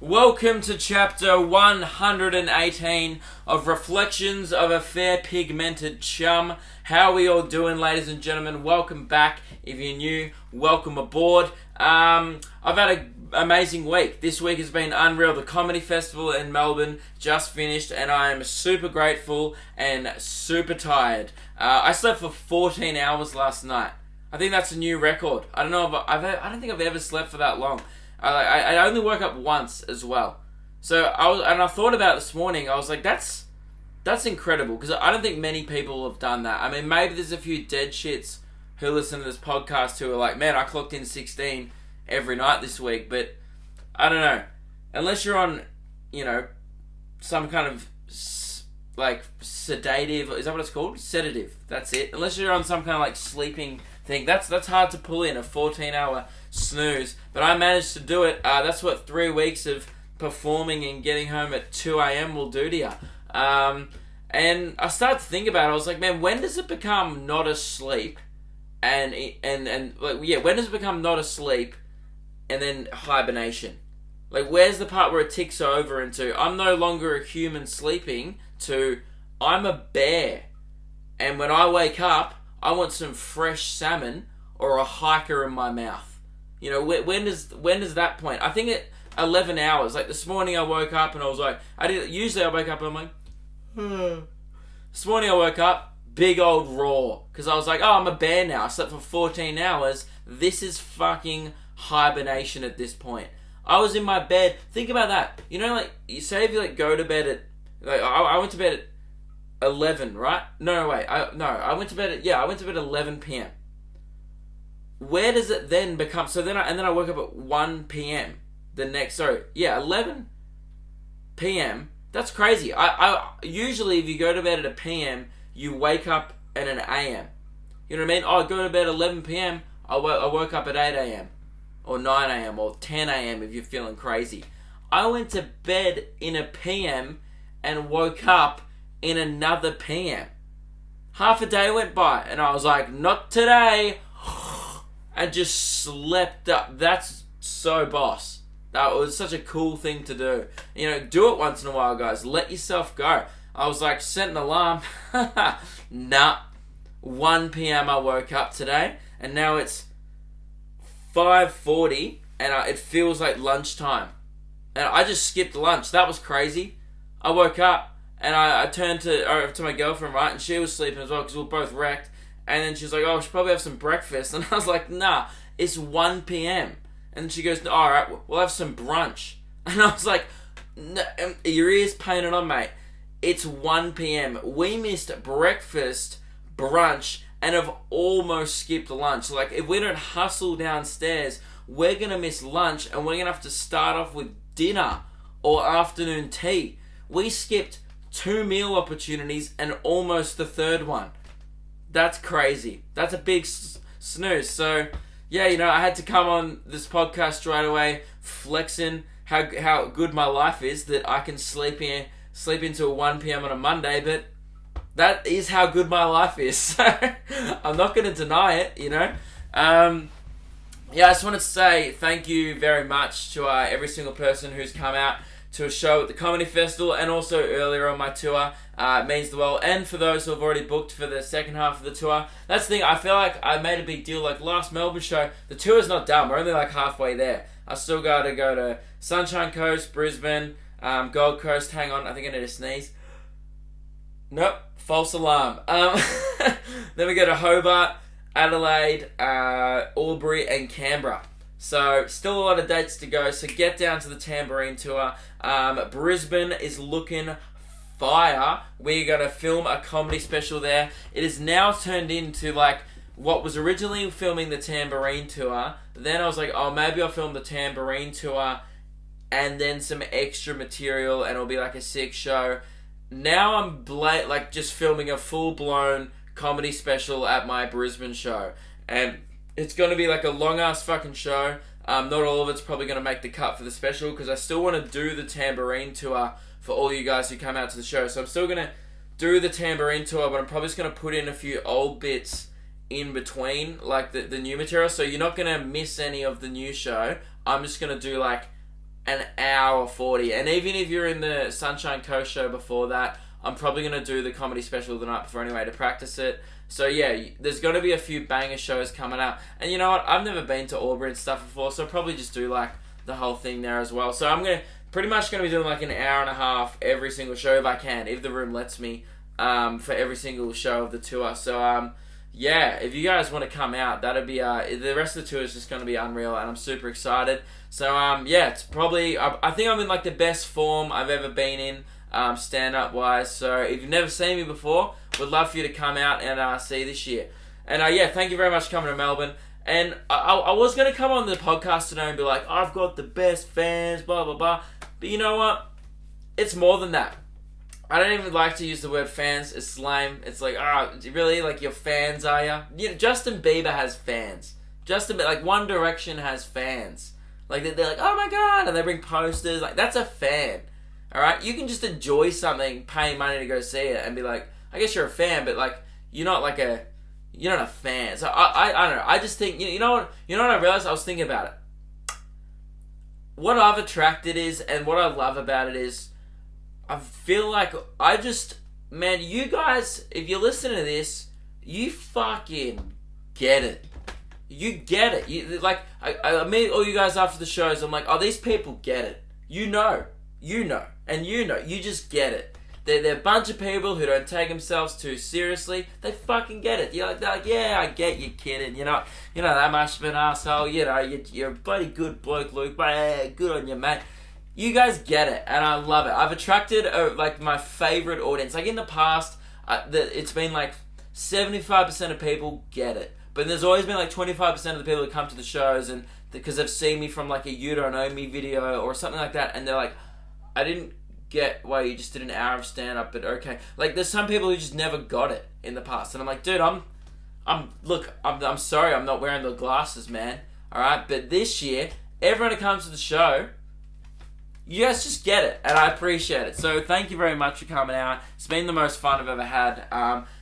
Welcome to chapter 118 of Reflections of a Fair Pigmented Chum. How are we all doing, ladies and gentlemen? Welcome back. If you're new, welcome aboard. I've had an amazing week. This week has been unreal. The Comedy Festival in Melbourne just finished, and I am super grateful and super tired. I slept for 14 hours last night. I think that's a new record. I don't know if I don't think I've ever slept for that long. I only woke up once as well. So I thought about it this morning. I was like, that's incredible, because I don't think many people have done that. I mean, maybe there's a few dead shits who listen to this podcast who are like, man, I clocked in 16 every night this week. But I don't know. Unless you're on, some kind of sedative, is that what it's called? Sedative. That's it. Unless you're on some kind of sleeping thing, that's hard to pull in a 14-hour snooze. But I managed to do it. That's what 3 weeks of performing and getting home at 2 a.m. will do to you. And I started to think about it. I was like, man, when does it become not asleep? When does it become not asleep and then hibernation? Where's the part where it ticks over into I'm no longer a human sleeping to I'm a bear, and when I wake up, I want some fresh salmon or a hiker in my mouth. When does that point? I think at 11 hours. This morning I woke up and I was like, usually I wake up and I'm like, This morning I woke up, big old roar, because I was like, I'm a bear now. I slept for 14 hours. This is fucking hibernation at this point. I was in my bed. Think about that. You say if you go to bed at, I went to bed at 11, right? No, wait. I went to bed at 11 p.m. Where does it then become? So then I woke up at 1 p.m. 11 p.m. That's crazy. I usually, if you go to bed at a p.m., you wake up at an a.m. You know what I mean? I go to bed at 11 p.m. I woke up at 8 a.m. or 9 a.m. or 10 a.m. if you're feeling crazy. I went to bed in a p.m. and woke up in another p.m. Half a day went by and I was like, not today. And just slept up. That's so boss. That was such a cool thing to do. Do it once in a while, guys. Let yourself go. I was like, set an alarm. Nah. 1 p.m. I woke up today, and now it's 5:40, and it feels like lunchtime. And I just skipped lunch. That was crazy. I woke up, and I turned to my girlfriend, right, and she was sleeping as well, because we were both wrecked. And then she's like, we should probably have some breakfast. And I was like, nah, it's 1 p.m. And she goes, alright, we'll have some brunch. And I was like, no, your ears painted on, mate. It's 1 p.m. We missed breakfast, brunch, and have almost skipped lunch. If we don't hustle downstairs, we're going to miss lunch, and we're going to have to start off with dinner or afternoon tea. We skipped 2 meal opportunities and almost the third one. That's crazy. That's a big snooze. So, yeah, I had to come on this podcast straight away, flexing how good my life is, that I can sleep into a 1 p.m. on a Monday, but that is how good my life is. So, I'm not going to deny it, I just wanted to say thank you very much to every single person who's come out to a show at the Comedy Festival and also earlier on my tour. It means the world. And for those who have already booked for the second half of the tour, that's the thing. I feel like I made a big deal. Last Melbourne show, the tour's not done. We're only halfway there. I still got to go to Sunshine Coast, Brisbane, Gold Coast. Hang on, I think I need to sneeze. Nope, false alarm. Then we go to Hobart, Adelaide, Albury, and Canberra. So, still a lot of dates to go. So, get down to the Tambourine Tour. Brisbane is looking fire. We're going to film a comedy special there. It is now turned into, what was originally filming the Tambourine Tour. Then I was like, maybe I'll film the Tambourine Tour and then some extra material, and it'll be a sick show. Now I'm, just filming a full-blown comedy special at my Brisbane show. And it's going to be a long-ass fucking show. Not all of it's probably going to make the cut for the special, because I still want to do the Tambourine Tour for all you guys who come out to the show. So I'm still going to do the Tambourine Tour, but I'm probably just going to put in a few old bits in between, the new material. So you're not going to miss any of the new show. I'm just going to do, an hour 40. And even if you're in the Sunshine Coast show before that, I'm probably going to do the comedy special the night before anyway to practice it. So yeah, there's going to be a few banger shows coming up. And you know what? I've never been to Aubrey and stuff before, so I'll probably just do like the whole thing there as well. So I'm pretty much going to be doing like an hour and a half every single show if I can, if the room lets me, for every single show of the tour. So yeah, if you guys want to come out, that'd be the rest of the tour is just going to be unreal, and I'm super excited. So yeah, it's probably I think I'm in like the best form I've ever been in, stand-up wise. So if you've never seen me before, would love for you to come out and see this year. And yeah, thank you very much for coming to Melbourne. And I was going to come on the podcast today and be like, I've got the best fans, blah blah blah. But you know what? It's more than that. I don't even like to use the word fans. It's lame. It's like, really? Like, your fans, are ya? You know, Justin Bieber has fans. Like, One Direction has fans. Like, they're like, oh my god, and they bring posters. Like, that's a fan. Alright? You can just enjoy something, paying money to go see it, and be like, I guess you're a fan, but, like, you're not a fan. So, I don't know. I just think, you know what I realized? I was thinking about it. What I've attracted is, and what I love about it is, I feel like man, you guys, if you're listening to this, you fucking get it. You get it. You, like, I meet all you guys after the shows, I'm like, oh, these people get it. You know, and you just get it. They're a bunch of people who don't take themselves too seriously. They fucking get it. They're like, yeah, I get you, kidding. You're not that much of an asshole. You know, you're a bloody good bloke, Luke, but yeah, good on you, mate. You guys get it, and I love it. I've attracted like my favorite audience. Like in the past, it's been like 75% of people get it, but there's always been like 25% of the people who come to the shows and because they've seen me from like a You Don't Know Me video or something like that, and they're like, I didn't get why you just did an hour of stand up, but okay. Like there's some people who just never got it in the past, and I'm like, dude, I'm sorry, I'm not wearing the glasses, man. All right, but this year, everyone who comes to the show, you guys just get it, and I appreciate it. So thank you very much for coming out. It's been the most fun I've ever had.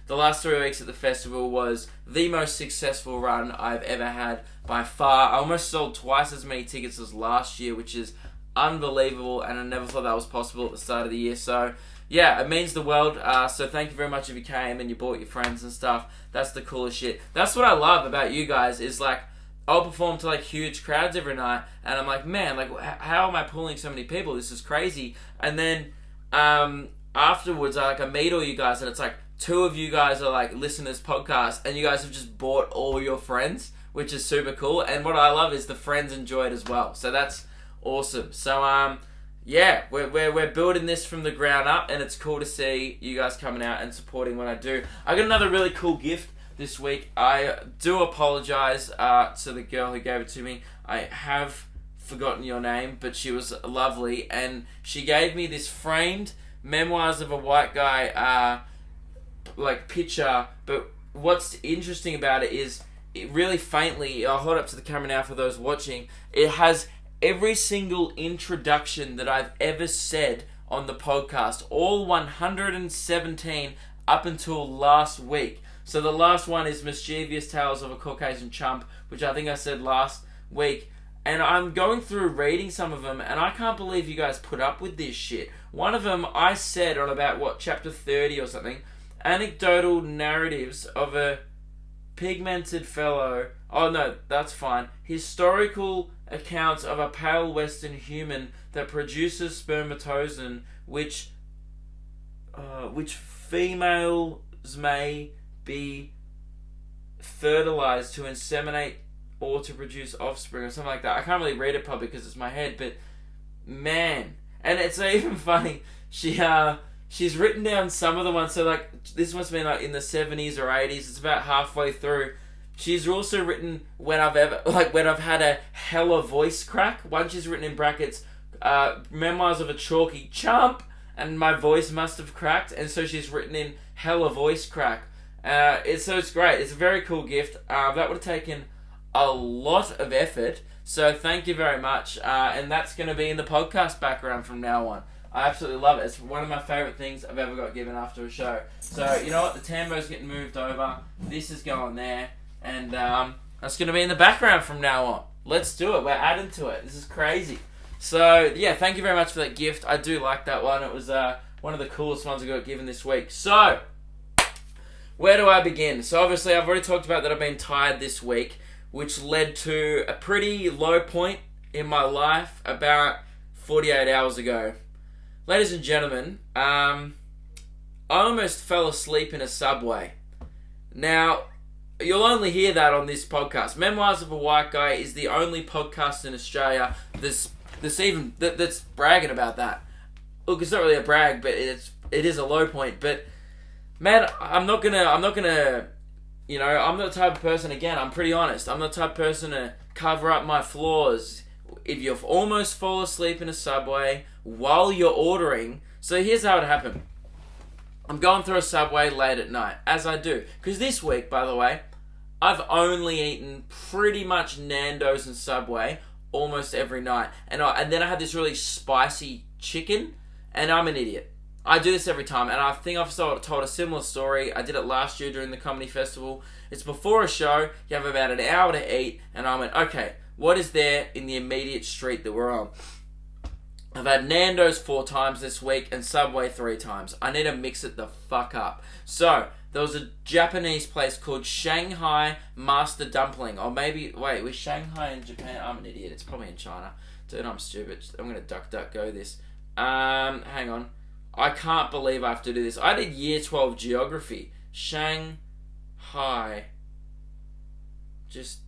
The last 3 weeks at the festival was the most successful run I've ever had by far. I almost sold twice as many tickets as last year, which is unbelievable, and I never thought that was possible at the start of the year. So yeah, it means the world. So thank you very much if you came and you brought your friends and stuff. That's the coolest shit. That's what I love about you guys is like, I'll perform to like huge crowds every night, and I'm like, man, like how am I pulling so many people? This is crazy. And then afterwards, I meet all you guys, and it's like 2 of you guys are like listening to this podcast, and you guys have just bought all your friends, which is super cool. And what I love is the friends enjoy it as well. So that's awesome. So yeah, we're building this from the ground up, and it's cool to see you guys coming out and supporting what I do. I got another really cool gift this week. I do apologize to the girl who gave it to me. I have forgotten your name, but she was lovely, and she gave me this framed Memoirs of a White Guy like picture. But what's interesting about it is, it really faintly, I'll hold up to the camera now for those watching, it has every single introduction that I've ever said on the podcast, all 117 up until last week. So the last one is Mischievous Tales of a Caucasian Chump, which I think I said last week. And I'm going through reading some of them, and I can't believe you guys put up with this shit. One of them I said on about, chapter 30 or something, anecdotal narratives of a pigmented fellow. Oh no, that's fine. Historical accounts of a pale western human that produces spermatozoon, which females may be fertilized to inseminate or to produce offspring or something like that. I can't really read it probably because it's my head, but man, and it's even funny. She's written down some of the ones. So like this must have been like in the 70s or 80s. It's about halfway through. She's also written when I've had a hella voice crack. One she's written in brackets, Memoirs of a Chalky Chump, and my voice must have cracked, and so she's written in hella voice crack. It's great. It's a very cool gift. That would have taken a lot of effort. So thank you very much. And that's going to be in the podcast background from now on. I absolutely love it. It's one of my favourite things I've ever got given after a show. So you know what? The Tambo's getting moved over. This is going there. And that's going to be in the background from now on. Let's do it. We're adding to it. This is crazy. So, yeah, thank you very much for that gift. I do like that one. It was one of the coolest ones I got given this week. So, where do I begin? So, obviously, I've already talked about that I've been tired this week, which led to a pretty low point in my life about 48 hours ago. Ladies and gentlemen, I almost fell asleep in a Subway. Now, you'll only hear that on this podcast. Memoirs of a White Guy is the only podcast in Australia that's bragging about that. Look, it's not really a brag, but it is a low point. But man, I'm not gonna, you know, I'm not the type of person. Again, I'm pretty honest. I'm not the type of person to cover up my flaws. If you've almost fall asleep in a Subway while you're ordering, so here's how it happened. I'm going through a Subway late at night, as I do, because this week, by the way, I've only eaten pretty much Nando's and Subway almost every night. And then I had this really spicy chicken, and I'm an idiot. I do this every time, and I think I've told a similar story. I did it last year during the comedy festival. It's before a show, you have about an hour to eat, and I went, okay, what is there in the immediate street that we're on? I've had Nando's 4 times this week, and Subway 3 times. I need to mix it the fuck up. So, there was a Japanese place called Shanghai Master Dumpling. Or maybe, wait, was Shanghai in Japan? I'm an idiot. It's probably in China. Dude, I'm stupid. I'm going to DuckDuckGo this. Hang on. I can't believe I have to do this. I did year 12 geography. Shanghai. Just,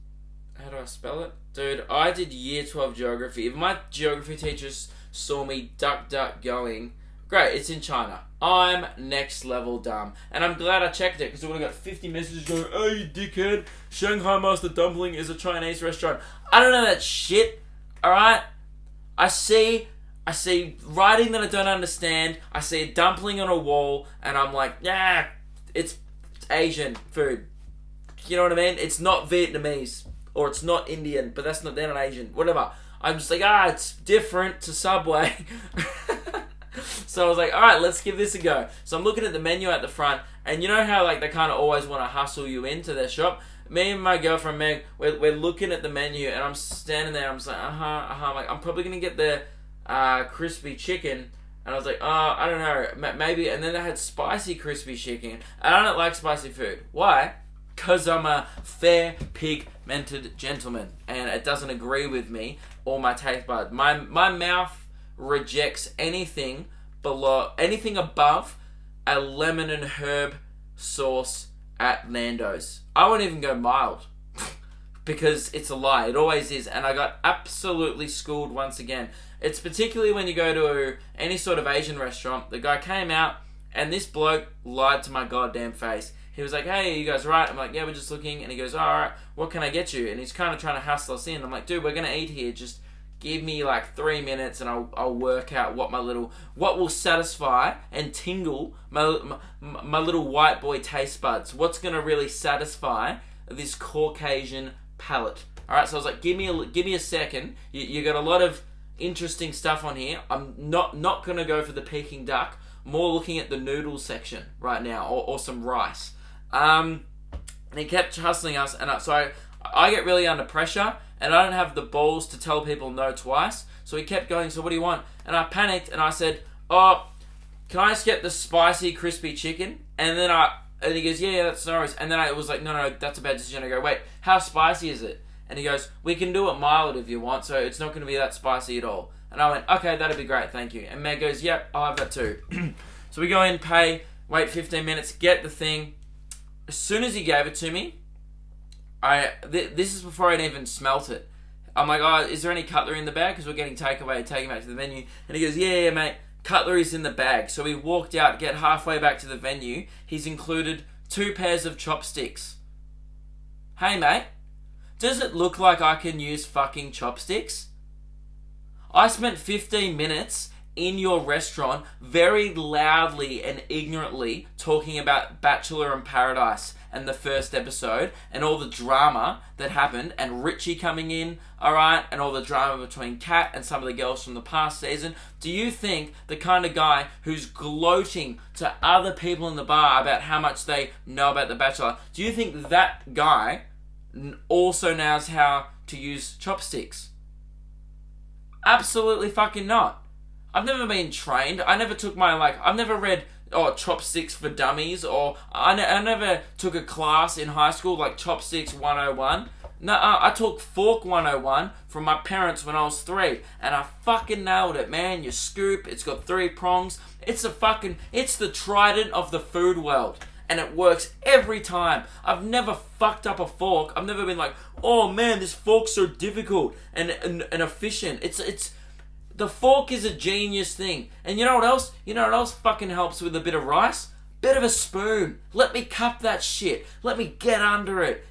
how do I spell it? Dude, I did year 12 geography. If my geography teachers saw me DuckDuckGoing, great, it's in China. I'm next level dumb. And I'm glad I checked it, because I would have got 50 messages going, oh, you dickhead, Shanghai Master Dumpling is a Chinese restaurant. I don't know that shit, alright? I see writing that I don't understand. I see a dumpling on a wall, and I'm like, yeah, it's Asian food. You know what I mean? It's not Vietnamese, or it's not Indian, but they're not Asian, whatever. I'm just like, it's different to Subway. So I was like, alright, let's give this a go. So I'm looking at the menu at the front, and you know how like they kind of always want to hustle you into their shop? Me and my girlfriend Meg, we're looking at the menu, and I'm standing there, I'm just like, I'm like, I'm probably going to get the crispy chicken. And I was like, I don't know, maybe. And then they had spicy crispy chicken, and I don't like spicy food. Why? Because I'm a fair pigmented gentleman, and it doesn't agree with me or my taste buds. My mouth rejects anything above a lemon and herb sauce at Nando's. I won't even go mild because it's a lie. It always is, and I got absolutely schooled once again. It's particularly when you go to any sort of Asian restaurant. The guy came out, and this bloke lied to my goddamn face. He was like, hey, you guys right? I'm like, yeah, we're just looking. And he goes, alright, what can I get you? And he's kind of trying to hustle us in. I'm like, dude, we're going to eat here. Just give me like 3 minutes, and I'll work out what will satisfy and tingle my little white boy taste buds. What's going to really satisfy this Caucasian palate. Alright, so I was like, give me a second. You got a lot of interesting stuff on here. I'm not going to go for the Peking duck. More looking at the noodles section right now, or some rice. And he kept hustling us, and so I get really under pressure, and I don't have the balls to tell people no twice. So he kept going, so what do you want? And I panicked, and I said, oh, can I just get the spicy crispy chicken? And he goes, yeah, that's no worries. And then I was like, no, that's a bad decision. I go, wait, how spicy is it? And he goes, we can do it mild if you want, so it's not going to be that spicy at all. And I went, okay, that'd be great, thank you. And Meg goes, yep, I'll have that too. So we go in, pay, wait 15 minutes, get the thing. As soon as he gave it to me, this is before I'd even smelt it. I'm like, oh, is there any cutlery in the bag? Because we're getting takeaway, taking back to the venue. And he goes, yeah, mate, cutlery's in the bag. So we walked out, get halfway back to the venue. He's included 2 pairs of chopsticks. Hey, mate, does it look like I can use fucking chopsticks? I spent 15 minutes in your restaurant very loudly and ignorantly talking about Bachelor in Paradise and the first episode and all the drama that happened, and Richie coming in, alright, and all the drama between Kat and some of the girls from the past season. Do you think the kind of guy who's gloating to other people in the bar about how much they know about The Bachelor, do you think that guy also knows how to use chopsticks? Absolutely fucking not. I've never been trained. I never took I've never read, Chopsticks for Dummies, or I never took a class in high school like Chopsticks 101. No, I took Fork 101 from my parents when I was 3, and I fucking nailed it, man. You scoop, it's got 3 prongs. It's the trident of the food world, and it works every time. I've never fucked up a fork. I've never been like, oh man, this fork's so difficult and efficient. The fork is a genius thing. And you know what else? You know what else fucking helps with a bit of rice? Bit of a spoon. Let me cup that shit. Let me get under it.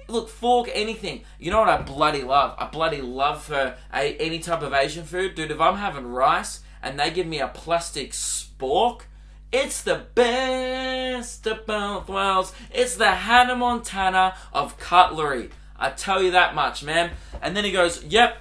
Look, fork, anything. You know what I bloody love? I bloody love for any type of Asian food. Dude, if I'm having rice and they give me a plastic spork, it's the best of both worlds. It's the Hannah Montana of cutlery. I tell you that much, man. And then he goes, yep.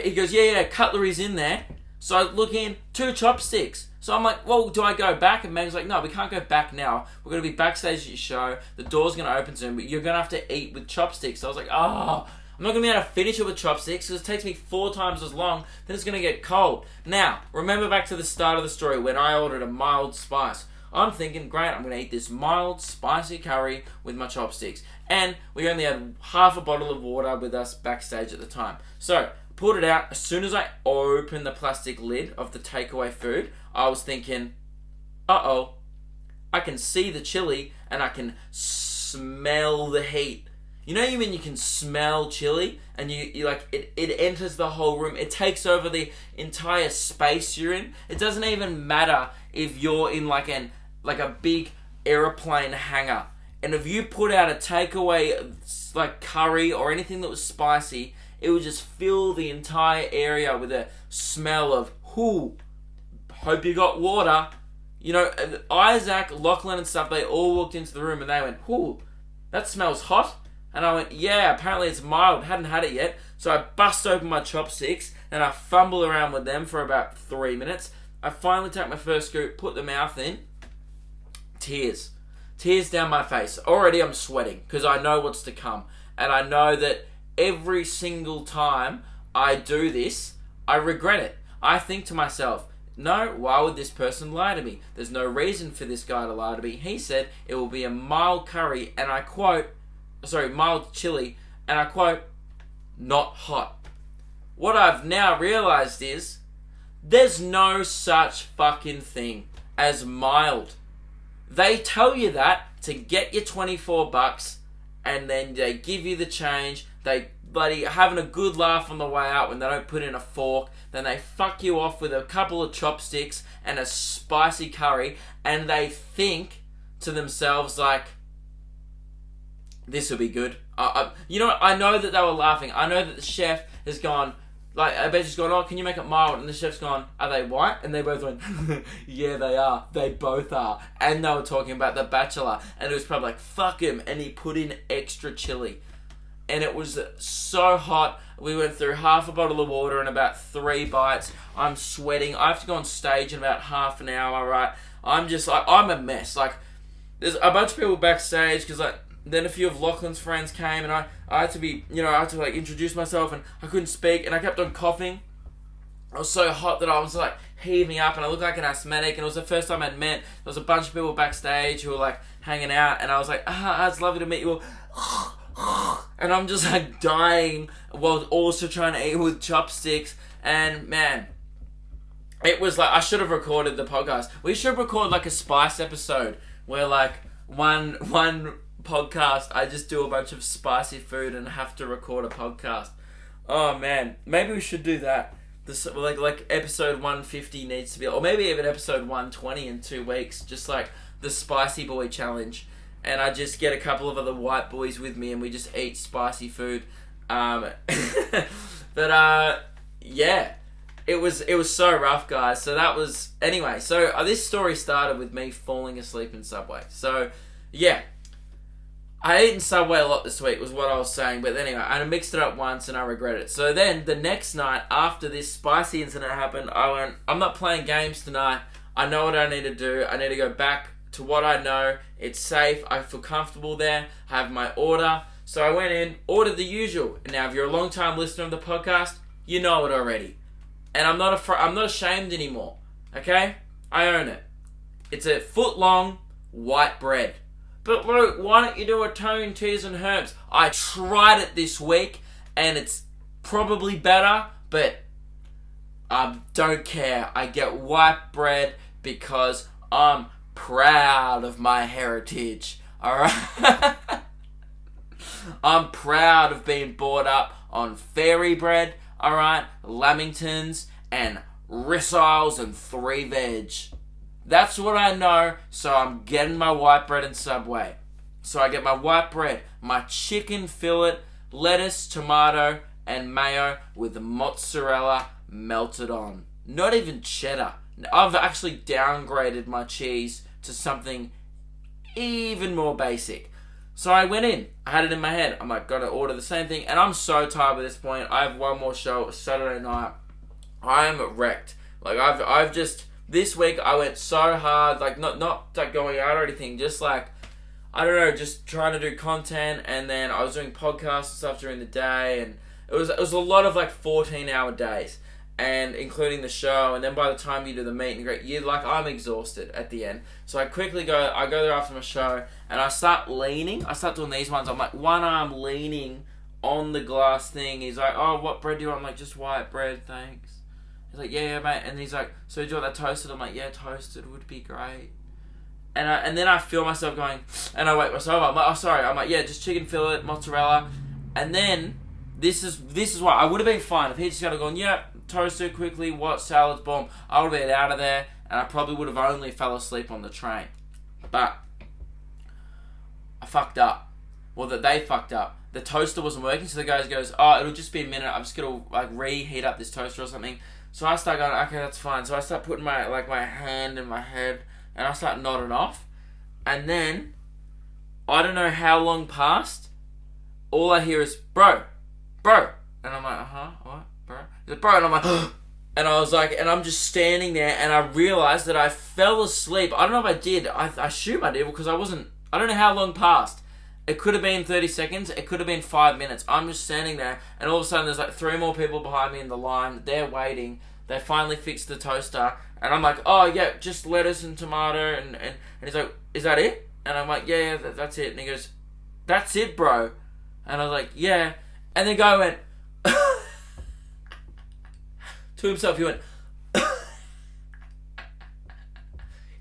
He goes, yeah, cutlery's in there. So I look in, 2 chopsticks. So I'm like, well, do I go back? And Meg's like, no, we can't go back now. We're going to be backstage at your show. The door's going to open soon, but you're going to have to eat with chopsticks. So I was like, I'm not going to be able to finish it with chopsticks because it takes me 4 times as long. Then it's going to get cold. Now, remember back to the start of the story when I ordered a mild spice. I'm thinking, great, I'm going to eat this mild, spicy curry with my chopsticks. And we only had half a bottle of water with us backstage at the time. So, pulled it out. As soon as I opened the plastic lid of the takeaway food, I was thinking, I can see the chili and I can smell the heat. You know when you can smell chili and you like it enters the whole room. It takes over the entire space you're in. It doesn't even matter if you're in like a big airplane hangar. And if you put out a takeaway like curry or anything that was spicy, it would just fill the entire area with a smell of, hope you got water. Isaac, Lachlan and stuff, they all walked into the room and they went, that smells hot. And I went, yeah, apparently it's mild. Hadn't had it yet. So I bust open my chopsticks and I fumble around with them for about 3 minutes. I finally take my first scoop, put the mouth in. Tears down my face. Already I'm sweating because I know what's to come. And I know that every single time I do this, I regret it. I think to myself, no, why would this person lie to me? There's no reason for this guy to lie to me. He said it will be a mild curry, and I quote, mild chili, and I quote, not hot. What I've now realized is, there's no such fucking thing as mild. They tell you that to get your $24, and then they give you the change. They bloody having a good laugh on the way out when they don't put in a fork. Then they fuck you off with a couple of chopsticks and a spicy curry, and they think to themselves like, this will be good. I know that they were laughing. I know that the chef has gone, I bet she's gone, can you make it mild? And the chef's gone, are they white? And they both went, yeah, they are. They both are. And they were talking about The Bachelor. And it was probably like, fuck him. And he put in extra chili. And it was so hot. We went through half a bottle of water in about 3 bites. I'm sweating. I have to go on stage in about half an hour, right? I'm just like, I'm a mess. Like, there's a bunch of people backstage because then a few of Lachlan's friends came and I had to be, I had to introduce myself and I couldn't speak and I kept on coughing. I was so hot that I was heaving up and I looked like an asthmatic, and it was the first time I'd met. There was a bunch of people backstage who were hanging out, and I was like, it's lovely to meet you all. And I'm just dying while also trying to eat with chopsticks. And man, it was I should have recorded the podcast. We should record a spice episode where one podcast I just do a bunch of spicy food and have to record a podcast. Oh man, maybe we should do that. This episode 150 needs to be, or maybe even episode 120 in 2 weeks, just the spicy boy challenge. And I just get a couple of other white boys with me and we just eat spicy food. Yeah, it was so rough, guys. So that was, anyway, so this story started with me falling asleep in Subway. So yeah, I eaten Subway a lot this week was what I was saying. But anyway, I mixed it up once and I regret it. So then the next night after this spicy incident happened, I went, I'm not playing games tonight. I know what I need to do. I need to go back to what I know. It's safe. I feel comfortable there. I have my order. So I went in, ordered the usual. Now, if you're a long-time listener of the podcast, You know it already. And I'm not ashamed anymore. Okay? I own it. It's a foot long white bread. But Luke, why don't you do a Tone, Tears and Herbs? I tried it this week and it's probably better, but I don't care. I get white bread because I'm proud of my heritage. Alright? I'm proud of being brought up on fairy bread, alright, Lamingtons, and rissoles and 3 veg. That's what I know, so I'm getting my white bread in Subway. So I get my white bread, my chicken fillet, lettuce, tomato, and mayo with mozzarella melted on. Not even cheddar. I've actually downgraded my cheese to something even more basic. So I went in. I had it in my head. I'm like, gotta order the same thing. And I'm so tired by this point. I have one more show Saturday night. I'm wrecked. Like, I've just... This week, I went so hard. Like, not like going out or anything. Just like, I don't know, just trying to do content. And then I was doing podcasts and stuff during the day. And it was a lot of like 14-hour days. And including the show, and then by the time you do the meet and greet, I'm exhausted at the end. So I go there after my show, and I start leaning. I start doing these ones. I'm like one arm leaning on the glass thing. He's like, oh, what bread do you want? I'm like, just white bread, thanks. He's like, yeah, mate. And he's like, so do you want that toasted? I'm like, yeah, toasted would be great. And then I feel myself going, and I wake myself up. I'm like, oh, sorry. I'm like, yeah, just chicken fillet, mozzarella. And then, this is why I would have been fine if he just kind of gone, yeah, toasted quickly, what, salads, boom. I would have been out of there, and I probably would have only fell asleep on the train. But I fucked up. Well, they fucked up. The toaster wasn't working, so the guy goes, oh, it'll just be a minute. I'm just gonna like reheat up this toaster or something. So I start going, okay, that's fine. So I start putting my hand in my head, and I start nodding off. And then I don't know how long passed. All I hear is, bro. And I'm like, what, bro? He's like, bro, and I'm like, and I was like, and I'm just standing there, and I realized that I fell asleep. I don't know if I did. I assume I did, because I don't know how long passed. It could have been 30 seconds. It could have been 5 minutes. I'm just standing there, and all of a sudden there's like 3 more people behind me in the line. They're waiting. They finally fixed the toaster, and I'm like, oh yeah, just lettuce and tomato, and he's like, is that it? And I'm like, yeah, that's it. And he goes, that's it, bro. And I was like, yeah. And the guy went to himself. He went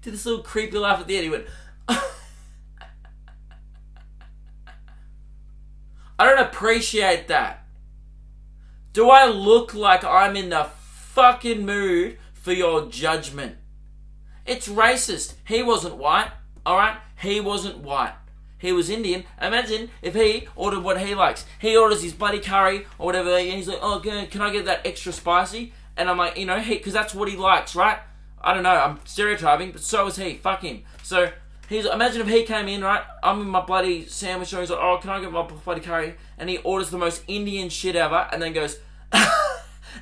did this little creepy laugh at the end. He went I don't appreciate that. Do I look like I'm in the fucking mood for your judgment? It's racist. He wasn't white, alright? He wasn't white. He was Indian. Imagine if he ordered what he likes. He orders his bloody curry or whatever, and he's like, oh, can I get that extra spicy? And I'm like, because that's what he likes, right? I don't know, I'm stereotyping, but so is he. Fuck him. So, imagine if he came in, right? I'm in my bloody sandwich, and he's like, oh, can I get my bloody curry? And he orders the most Indian shit ever, and then goes,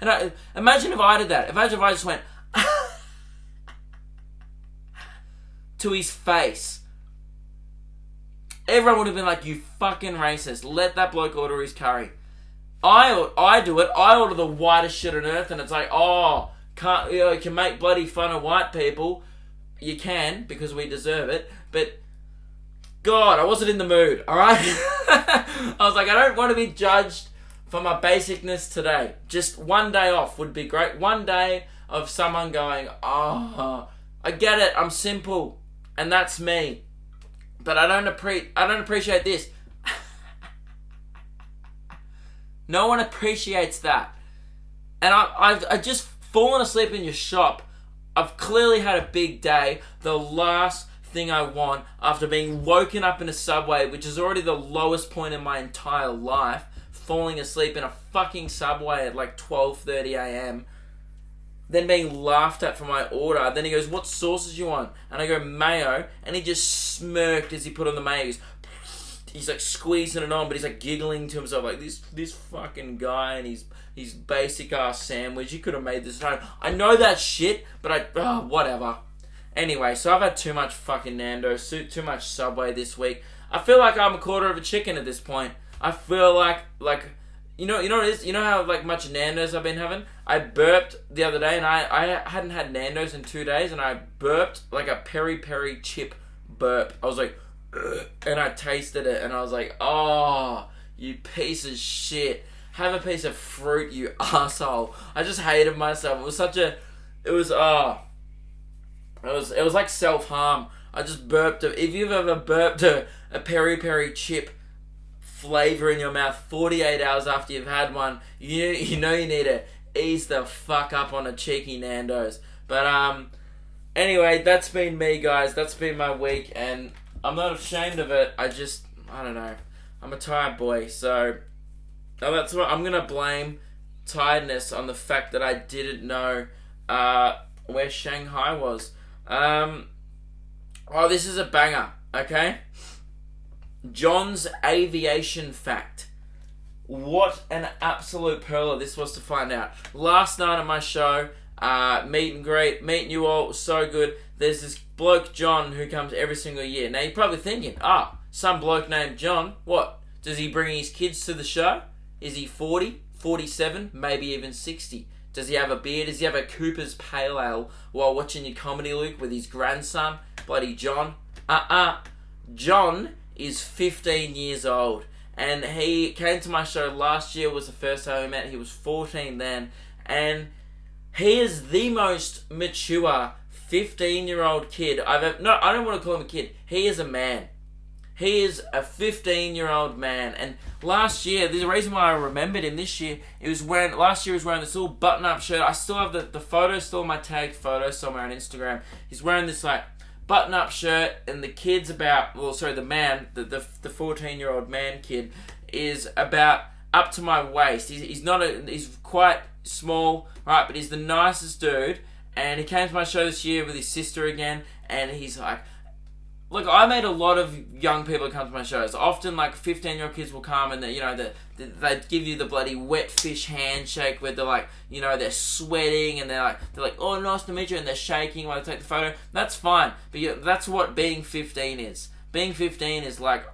and imagine if I did that. Imagine if I just went, to his face. Everyone would have been like, you fucking racist. Let that bloke order his curry. I do it. I order the whitest shit on earth, and it's like, oh, you can make bloody fun of white people. You can, because we deserve it. But, God, I wasn't in the mood, alright? I was like, I don't want to be judged for my basicness today. Just one day off would be great. One day of someone going, oh, I get it, I'm simple. And that's me. But I don't appreciate this. No one appreciates that. And I've just fallen asleep in your shop. I've clearly had a big day. The last thing I want after being woken up in a Subway, which is already the lowest point in my entire life, falling asleep in a fucking Subway at like 12:30 a.m., then being laughed at for my order. Then he goes, what sauces do you want? And I go, mayo. And he just smirked as he put on the mayo. He's like squeezing it on, but he's like giggling to himself like, this fucking guy and his basic ass sandwich. You could have made this at home. I know that shit, but whatever. Anyway, so I've had too much fucking Nando, too much Subway this week. I feel like I'm a quarter of a chicken at this point. I feel like you know what it is? You know how like much Nando's I've been having? I burped the other day, and I hadn't had Nando's in 2 days, and I burped like a peri peri chip burp. I was like, ugh, and I tasted it, and I was like, oh, you piece of shit. Have a piece of fruit, you asshole. I just hated myself. It was such a, it was like self-harm. I just burped. If you've ever burped a peri peri chip flavor in your mouth 48 hours after you've had one, you know you need to ease the fuck up on a cheeky Nando's. But anyway, that's been me, guys. That's been my week, and I'm not ashamed of it. I don't know. I'm a tired boy, so that's what I'm gonna blame tiredness on the fact that I didn't know where Shanghai was. Oh, this is a banger, okay? John's aviation fact. What an absolute pearler this was to find out. Last night on my show, meet and greet, meeting you all, was so good. There's this bloke, John, who comes every single year. Now, you're probably thinking, some bloke named John, what? Does he bring his kids to the show? Is he 40, 47, maybe even 60? Does he have a beard? Does he have a Cooper's Pale Ale while watching your comedy, Luke, with his grandson? Bloody John. John is 15 years old. And he came to my show last year, was the first time we met. He was 14 then. And he is the most mature 15-year-old kid I've ever... No, I don't want to call him a kid. He is a man. He is a 15-year-old man. And last year, there's a reason why I remembered him this year. Last year he was wearing this little button-up shirt. I still have the photo, still my tagged photo somewhere on Instagram. He's wearing this like button-up shirt, and the kid's about, the man, the 14-year-old man kid is about up to my waist. He's quite small, right? But he's the nicest dude. And he came to my show this year with his sister again, and he's like, look, I made a lot of young people come to my shows. Often, like, 15-year-old kids will come and, they give you the bloody wet fish handshake where they're like, they're sweating and they're like, oh, nice to meet you, and they're shaking while they take the photo. That's fine, but that's what being 15 is. Being 15 is like,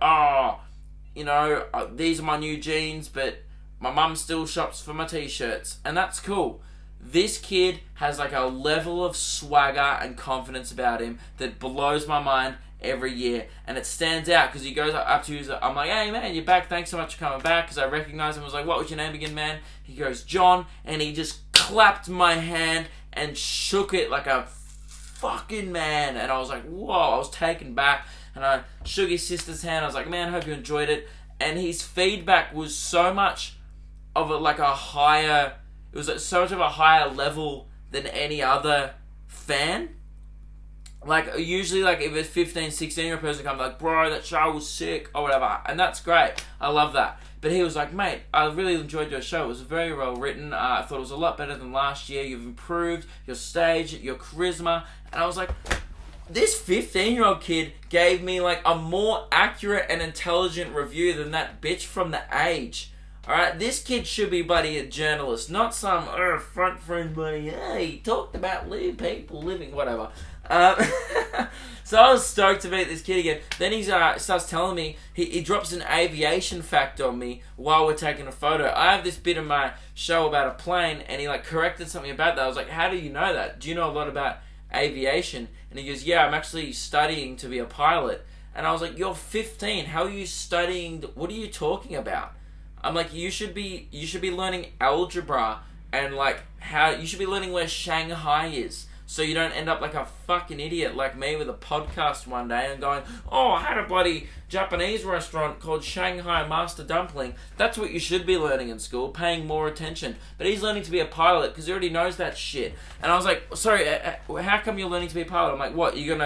these are my new jeans, but my mum still shops for my t-shirts, and that's cool. This kid has like a level of swagger and confidence about him that blows my mind every year, and it stands out because he goes up to you. I'm like, hey man, you're back, thanks so much for coming back, because I recognize him. I was like, what was your name again, man? He goes, John, and he just clapped my hand and shook it like a fucking man, and I was like, whoa, I was taken back, and I shook his sister's hand. I was like, man, I hope you enjoyed it. And his feedback was so much of so much of a higher level than any other fan. Like, usually, like, if a 15, 16-year-old person comes, like, bro, that show was sick, or whatever, and that's great. I love that. But he was like, mate, I really enjoyed your show. It was very well written. I thought it was a lot better than last year. You've improved your stage, your charisma. And I was like, this 15-year-old kid gave me, like, a more accurate and intelligent review than that bitch from The Age. Alright, this kid should be, buddy, a journalist, not some front friend, buddy. Hey, he talked about people living, whatever. So I was stoked to meet this kid again. Then he starts telling me, he drops an aviation fact on me while we're taking a photo. I have this bit in my show about a plane, and he like corrected something about that. I was like, how do you know that? Do you know a lot about aviation? And he goes, yeah, I'm actually studying to be a pilot. And I was like, you're 15. How are you studying? What are you talking about? I'm like, you should be learning algebra and like you should be learning where Shanghai is, so you don't end up like a fucking idiot like me with a podcast one day and going, oh, I had a bloody Japanese restaurant called Shanghai Master Dumpling. That's what you should be learning in school, paying more attention. But he's learning to be a pilot because he already knows that shit. And I was like, sorry, how come you're learning to be a pilot? I'm like, what, you're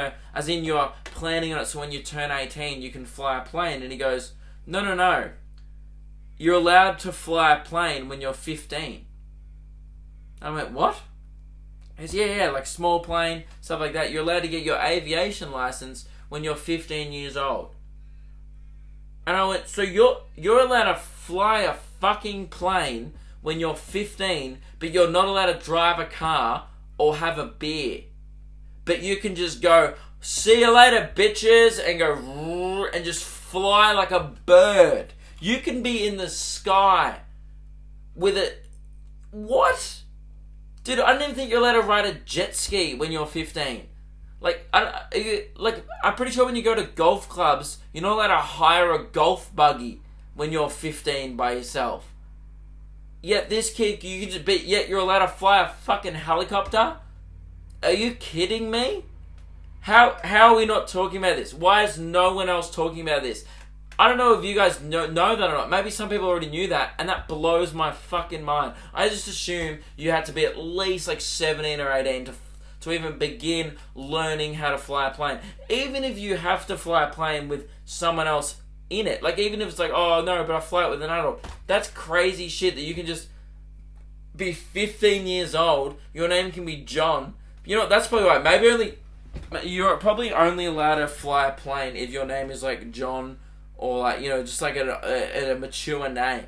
planning on it so when you turn 18 you can fly a plane? And he goes, no. You're allowed to fly a plane when you're 15. I went, what? He goes, yeah, like small plane, stuff like that. You're allowed to get your aviation license when you're 15 years old. And I went, so you're allowed to fly a fucking plane when you're 15, but you're not allowed to drive a car or have a beer. But you can just go, see you later, bitches, and go, and just fly like a bird. You can be in the sky with a... What? Dude, I didn't even think you're allowed to ride a jet ski when you're 15. I'm pretty sure when you go to golf clubs, you're not allowed to hire a golf buggy when you're 15 by yourself. Yet this kid, yet you're allowed to fly a fucking helicopter? Are you kidding me? How are we not talking about this? Why is no one else talking about this? I don't know if you guys know that or not. Maybe some people already knew that, and that blows my fucking mind. I just assume you had to be at least like 17 or 18 to even begin learning how to fly a plane. Even if you have to fly a plane with someone else in it. Like, even if it's like, oh no, but I fly it with an adult. That's crazy shit that you can just be 15 years old, your name can be John. You know what, that's probably right. You're probably only allowed to fly a plane if your name is like John, or like, you know, just like a mature name.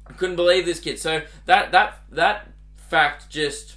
I couldn't believe this kid. So that fact just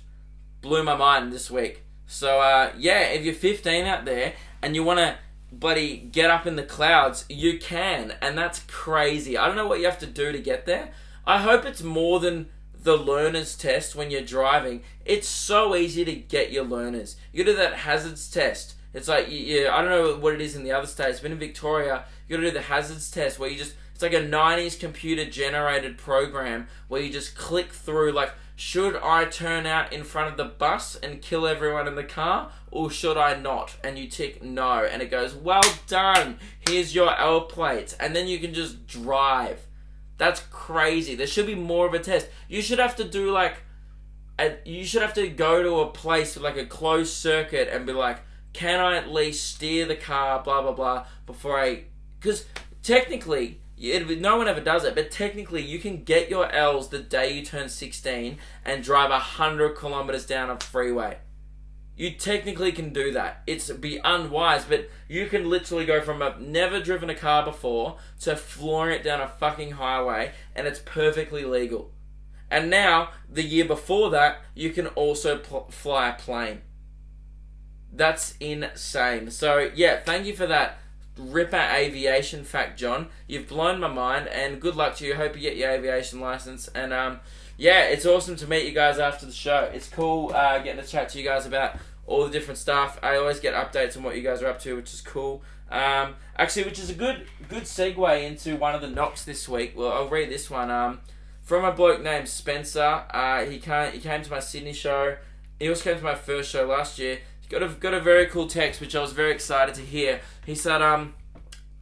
blew my mind this week. So yeah, if you're 15 out there and you want to bloody get up in the clouds, you can, and that's crazy. I don't know what you have to do to get there. I hope it's more than the learner's test when you're driving. It's so easy to get your learners. You do that hazards test. It's like, yeah, I don't know what it is in the other states, but in Victoria, you gotta do the hazards test where it's like a 90s computer generated program where you just click through, like, should I turn out in front of the bus and kill everyone in the car, or should I not? And you tick no, and it goes, well done, here's your L plates, and then you can just drive. That's crazy. There should be more of a test. You should have to do you should have to go to a place with like a closed circuit and be like, can I at least steer the car, blah, blah, blah, because technically, no one ever does it, but technically you can get your L's the day you turn 16 and drive 100 kilometers down a freeway. You technically can do that. It's be unwise, but you can literally go from I've never driven a car before to flooring it down a fucking highway, and it's perfectly legal. And now, the year before that, you can also fly a plane. That's insane. So, yeah, thank you for that ripper aviation fact, John. You've blown my mind, and good luck to you. Hope you get your aviation license. And, yeah, it's awesome to meet you guys after the show. It's cool getting to chat to you guys about all the different stuff. I always get updates on what you guys are up to, which is cool. Actually, which is a good segue into one of the knocks this week. Well, I'll read this one. From a bloke named Spencer. He came to my Sydney show. He also came to my first show last year. He got a very cool text, which I was very excited to hear. He said,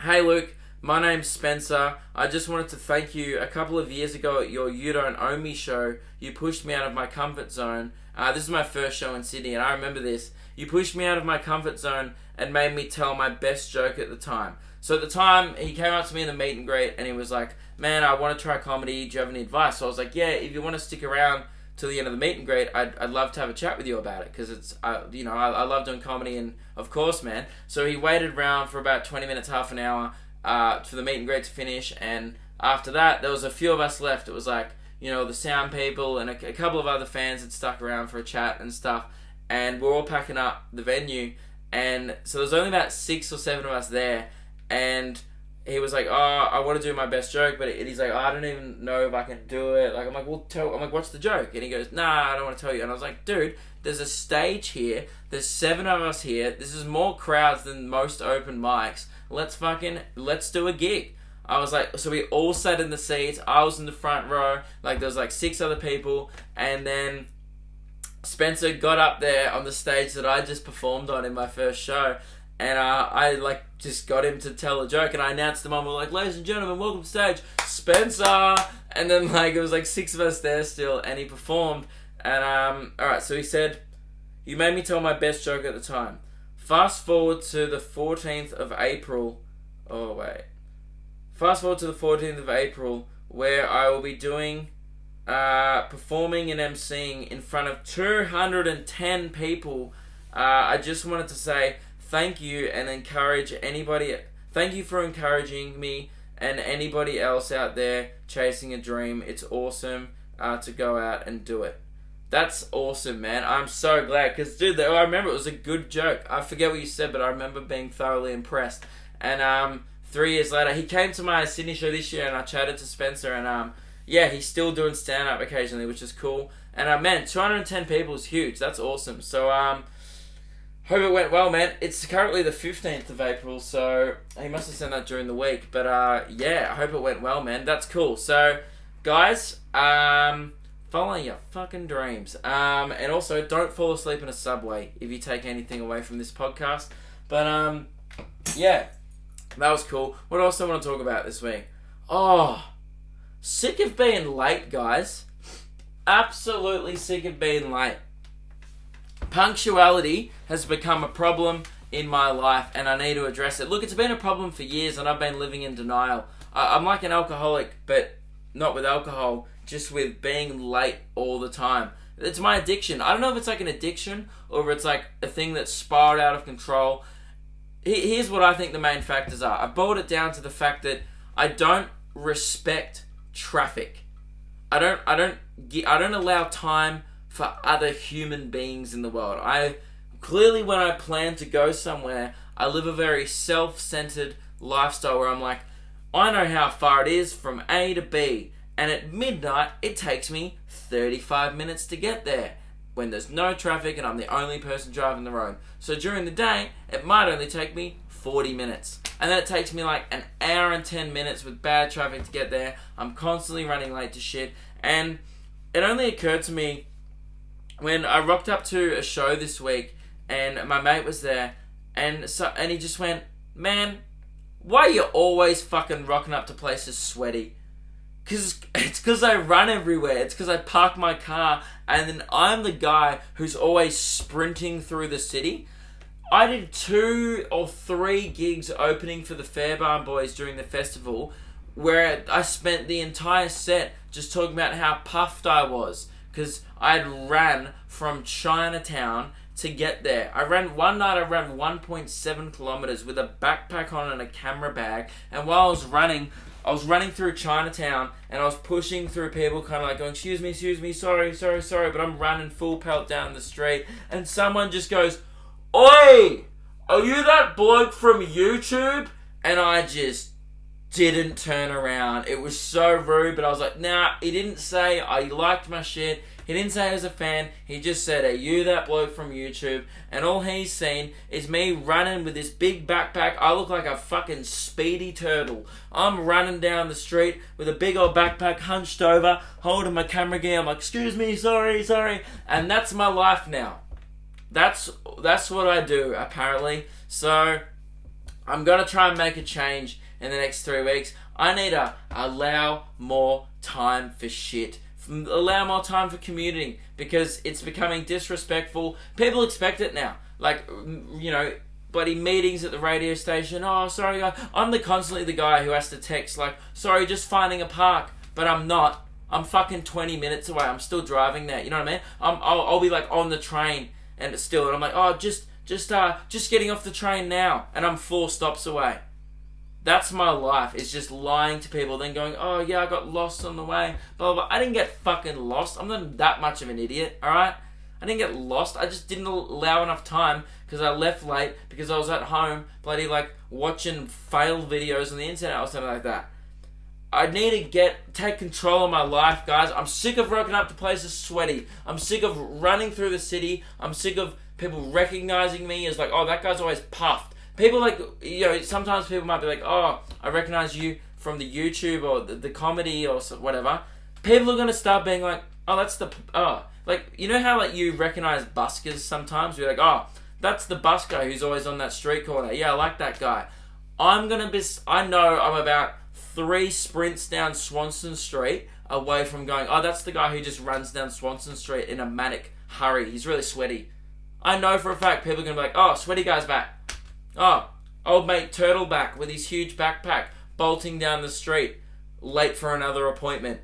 hey Luke, my name's Spencer. I just wanted to thank you. A couple of years ago at your You Don't Owe Me show, you pushed me out of my comfort zone. This is my first show in Sydney, and I remember this. You pushed me out of my comfort zone and made me tell my best joke at the time. So at the time, he came up to me in the meet and greet, and he was like, man, I want to try comedy. Do you have any advice? So I was like, yeah, if you want to stick around till the end of the meet and greet, I'd love to have a chat with you about it, because it's, I love doing comedy, and of course, man. So he waited around for about 20 minutes, half an hour, for the meet and greet to finish, and after that, there was a few of us left. It was like, you know, the sound people and a couple of other fans had stuck around for a chat and stuff, and we're all packing up the venue, and so there's only about 6 or 7 of us there, and he was like, oh, I want to do my best joke, but he's like, oh, I don't even know if I can do it. Like, I'm like, what's the joke? And he goes, nah, I don't want to tell you. And I was like, dude, there's a stage here. There's 7 of us here. This is more crowds than most open mics. Let's do a gig. I was like, so we all sat in the seats. I was in the front row. Like, there was like 6 other people. And then Spencer got up there on the stage that I just performed on in my first show. And I like just got him to tell a joke, and I announced him on. We're like, ladies and gentlemen, welcome to stage, Spencer. And then like it was like 6 of us there still, and he performed. And all right, so he said, you made me tell my best joke at the time. Fast forward to the 14th of April. Oh wait, fast forward to the 14th of April, where I will be doing, performing and emceeing in front of 210 people. I just wanted to say, thank you and encourage anybody. Thank you for encouraging me and anybody else out there chasing a dream. It's awesome to go out and do it. That's awesome, man. I'm so glad, because dude, I remember it was a good joke. I forget what you said, but I remember being thoroughly impressed. And 3 years later, he came to my Sydney show this year, and I chatted to Spencer, and yeah, he's still doing stand-up occasionally, which is cool. And man, 210 people is huge. That's awesome. So hope it went well, man. It's currently the 15th of April, so he must have sent that during the week. But yeah, I hope it went well, man. That's cool. So guys, follow your fucking dreams. And also, don't fall asleep in a subway if you take anything away from this podcast. But yeah, that was cool. What else do I want to talk about this week? Oh, sick of being late, guys. Absolutely sick of being late. Punctuality has become a problem in my life, and I need to address it. Look, it's been a problem for years, and I've been living in denial. I'm like an alcoholic, but not with alcohol, just with being late all the time. It's my addiction. I don't know if it's like an addiction or if it's like a thing that's spiraled out of control. Here's what I think the main factors are. I boiled it down to the fact that I don't respect traffic. I don't allow time for other human beings in the world. Clearly, when I plan to go somewhere, I live a very self-centered lifestyle where I'm like, I know how far it is from A to B, and at midnight it takes me 35 minutes to get there when there's no traffic and I'm the only person driving the road. So during the day, it might only take me 40 minutes. And then it takes me like an hour and 10 minutes with bad traffic to get there. I'm constantly running late to shit. And it only occurred to me when I rocked up to a show this week and my mate was there, and he just went, man, why are you always fucking rocking up to places sweaty? It's because I run everywhere. It's because I park my car, and then I'm the guy who's always sprinting through the city. I did 2 or 3 gigs opening for the Fairbairn Boys during the festival, where I spent the entire set just talking about how puffed I was, because I had ran from Chinatown to get there. One night I ran 1.7 kilometers with a backpack on and a camera bag, and while I was running through Chinatown, and I was pushing through people kind of like going, excuse me, sorry, but I'm running full pelt down the street, and someone just goes, oi, are you that bloke from YouTube? And I just didn't turn around. It was so rude, but I was like, nah, he didn't say I liked my shit. He didn't say he was a fan. He just said, are you that bloke from YouTube? And all he's seen is me running with this big backpack. I look like a fucking speedy turtle. I'm running down the street with a big old backpack hunched over, holding my camera gear. I'm like, excuse me, sorry. And that's my life now. That's what I do, apparently. So I'm going to try and make a change in the next 3 weeks. I need to allow more time for shit. Allow more time for commuting, because it's becoming disrespectful. People expect it now. Like, you know, bloody meetings at the radio station. Oh, sorry, I'm constantly the guy who has to text like, sorry, just finding a park. But I'm not. I'm fucking 20 minutes away. I'm still driving there. You know what I mean? I'll be like on the train and I'm like, oh, just getting off the train now, and I'm 4 stops away. That's my life. It's just lying to people, then going, oh yeah, I got lost on the way, blah, blah, blah. I didn't get fucking lost. I'm not that much of an idiot, alright? I didn't get lost. I just didn't allow enough time because I left late because I was at home bloody like watching fail videos on the internet or something like that. I need to take control of my life, guys. I'm sick of rocking up to places sweaty. I'm sick of running through the city. I'm sick of people recognizing me as like, oh, that guy's always puffed. People like, you know, sometimes people might be like, oh, I recognize you from the YouTube or the comedy or whatever. People are going to start being like, oh, like, you know how like you recognize buskers sometimes? You're like, oh, that's the bus guy who's always on that street corner. Yeah, I like that guy. I know I'm about 3 sprints down Swanson Street away from going, oh, that's the guy who just runs down Swanson Street in a manic hurry. He's really sweaty. I know for a fact people are going to be like, oh, sweaty guy's back. Oh, old mate Turtle back with his huge backpack, bolting down the street, late for another appointment.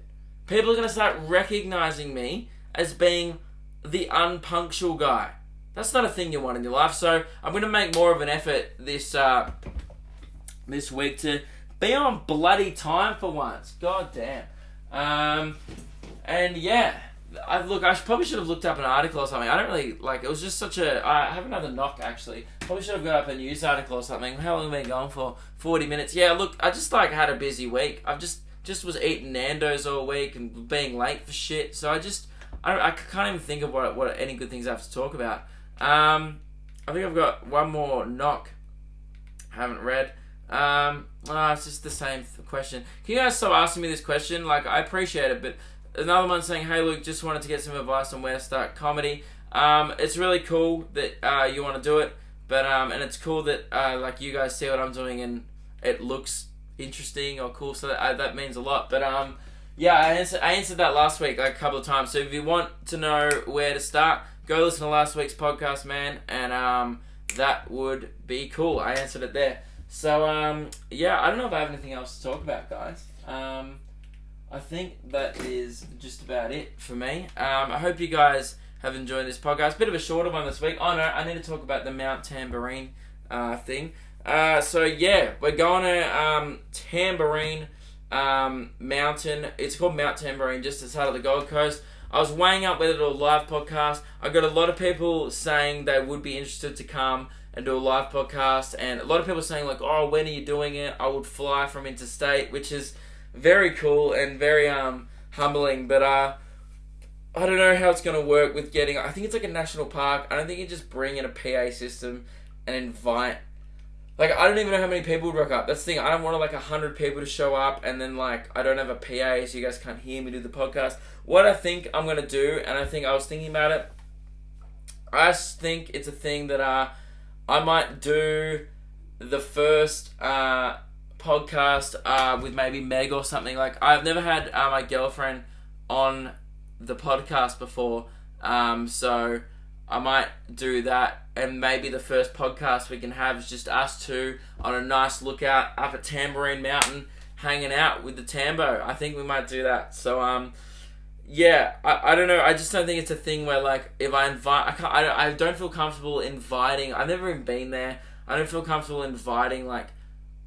People are going to start recognizing me as being the unpunctual guy. That's not a thing you want in your life, so I'm going to make more of an effort this week to be on bloody time for once. God damn. And yeah, I probably should have looked up an article or something. I don't really, it was just I have another knock actually. Probably should have got up a news article or something. How long have we been going for? 40 minutes. Yeah, look, I just had a busy week. I've just just was eating Nando's all week and being late for shit. So I can't even think of what any good things I have to talk about. I think I've got one more knock I haven't read. It's just the same question. Can you guys stop asking me this question? Like, I appreciate it, but another one saying, hey Luke, just wanted to get some advice on where to start comedy. It's really cool that you want to do it, but and it's cool that like you guys see what I'm doing and it looks interesting or cool, so that means a lot. But yeah, I answered that last week like a couple of times. So if you want to know where to start, go listen to last week's podcast, man, and that would be cool. I answered it there. So yeah, I don't know if I have anything else to talk about, guys. I think that is just about it for me. I hope you guys have enjoyed this podcast. Bit of a shorter one this week. Oh no, I need to talk about the Mount Tambourine thing. So yeah, we're going to Tambourine Mountain. It's called Mount Tambourine, just outside of the Gold Coast. I was weighing up whether to do a live podcast. I got a lot of people saying they would be interested to come and do a live podcast, and a lot of people saying like, oh, when are you doing it? I would fly from interstate, which is very cool and very humbling, but I don't know how it's going to work with getting... I think it's like a national park. I don't think you just bring in a PA system and invite... Like, I don't even know how many people would rock up. That's the thing. I don't want 100 people to show up and then, I don't have a PA so you guys can't hear me do the podcast. What I think I'm going to do, and I think I was thinking about it, I think it's a thing that I might do the first podcast with maybe Meg or something. Like, I've never had my girlfriend on the podcast before, so I might do that, and maybe the first podcast we can have is just us two on a nice lookout up at Tambourine Mountain, hanging out with the Tambo. I think we might do that. So yeah, I don't know. I just don't think it's a thing where if I invite, I don't feel comfortable inviting. I've never even been there. I don't feel comfortable inviting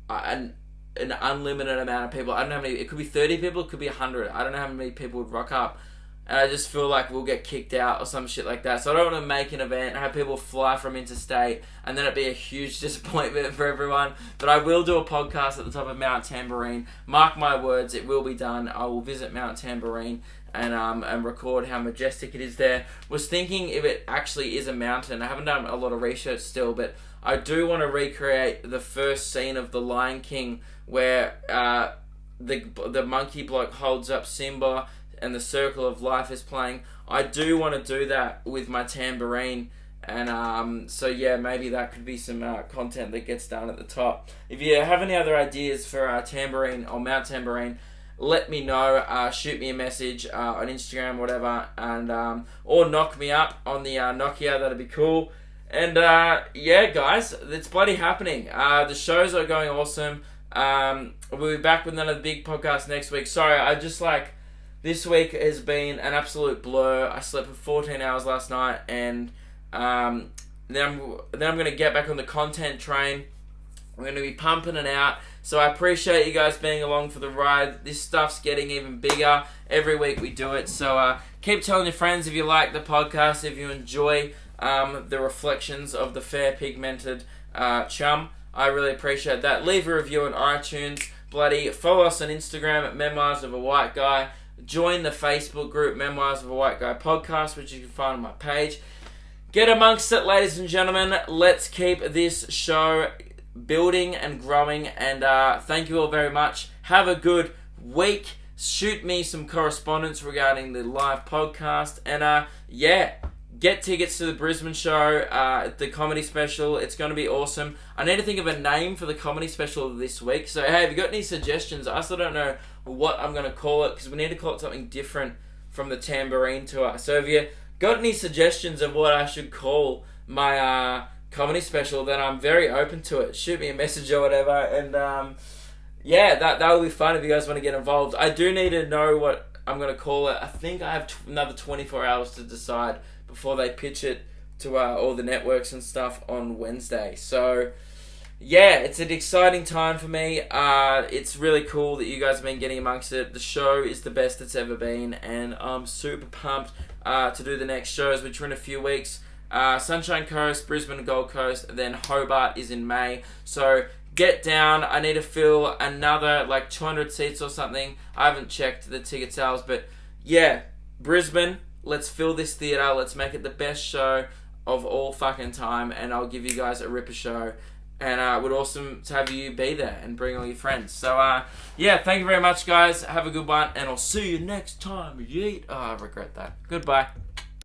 an unlimited amount of people. I don't know how many. It could be 30 people. It could be 100. I don't know how many people would rock up. And I just feel like we'll get kicked out or some shit like that. So I don't want to make an event and have people fly from interstate and then it'd be a huge disappointment for everyone. But I will do a podcast at the top of Mount Tambourine. Mark my words, it will be done. I will visit Mount Tambourine and record how majestic it is there. Was thinking if it actually is a mountain. I haven't done a lot of research still, but I do want to recreate the first scene of The Lion King where the monkey bloke holds up Simba and the Circle of Life is playing. I do want to do that with my tambourine, and so yeah, maybe that could be some content that gets done at the top. If you have any other ideas for Tambourine or Mount Tambourine, let me know. Shoot me a message on Instagram, whatever, and or knock me up on the Nokia. That'd be cool. And yeah, guys, it's bloody happening. The shows are going awesome. We'll be back with another big podcast next week. Sorry, I just this week has been an absolute blur. I slept for 14 hours last night, and then I'm going to get back on the content train. We're going to be pumping it out. So I appreciate you guys being along for the ride. This stuff's getting even bigger. Every week we do it. So keep telling your friends if you like the podcast, if you enjoy the reflections of the fair pigmented chum. I really appreciate that. Leave a review on iTunes. Bloody follow us on Instagram at Memoirs of a White Guy. Join the Facebook group Memoirs of a White Guy Podcast, which you can find on my page. Get amongst it, ladies and gentlemen. Let's keep this show building and growing. And thank you all very much. Have a good week. Shoot me some correspondence regarding the live podcast. And yeah, get tickets to the Brisbane show, the comedy special. It's going to be awesome. I need to think of a name for the comedy special this week. So, hey, have you got any suggestions? I still don't know what I'm going to call it, because we need to call it something different from the Tambourine tour. So, if you got any suggestions of what I should call my comedy special, then I'm very open to it. Shoot me a message or whatever. And, yeah, that will be fun if you guys want to get involved. I do need to know what I'm going to call it. I think I have another 24 hours to decide before they pitch it to all the networks and stuff on Wednesday. So, yeah, it's an exciting time for me. It's really cool that you guys have been getting amongst it. The show is the best it's ever been, and I'm super pumped to do the next shows, which are in a few weeks. Sunshine Coast, Brisbane, Gold Coast, and then Hobart is in May. So get down. I need to fill another like 200 seats or something. I haven't checked the ticket sales, but yeah, Brisbane, let's fill this theatre. Let's make it the best show of all fucking time, and I'll give you guys a ripper show. And it would awesome to have you be there and bring all your friends. So, yeah, thank you very much, guys. Have a good one, and I'll see you next time. Yeet. Oh, I regret that. Goodbye.